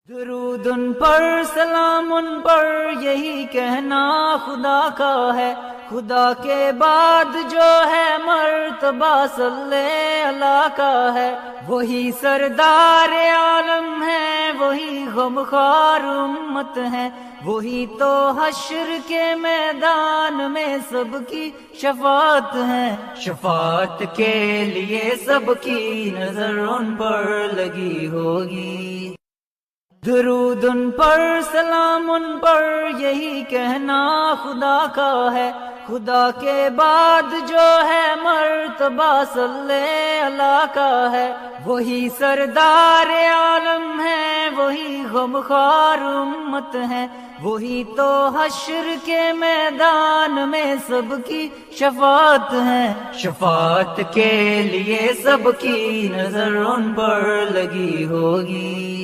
درود ان پر، سلام ان پر، یہی کہنا خدا کا ہے۔ خدا کے بعد جو ہے مرتبہ صلی اللہ کا ہے۔ وہی سردار عالم ہے، وہی غمخوار امت ہے، وہی تو حشر کے میدان میں سب کی شفاعت ہے۔ شفاعت کے لیے سب کی نظر ان پر لگی ہوگی۔ درود ان پر، سلام ان پر، یہی کہنا خدا کا ہے۔ خدا کے بعد جو ہے مرتبہ صلی اللہ کا ہے۔ وہی سردار عالم ہے، وہی غمخوار امت ہے، وہی تو حشر کے میدان میں سب کی شفاعت ہے۔ شفاعت کے لیے سب کی نظر ان پر لگی ہوگی۔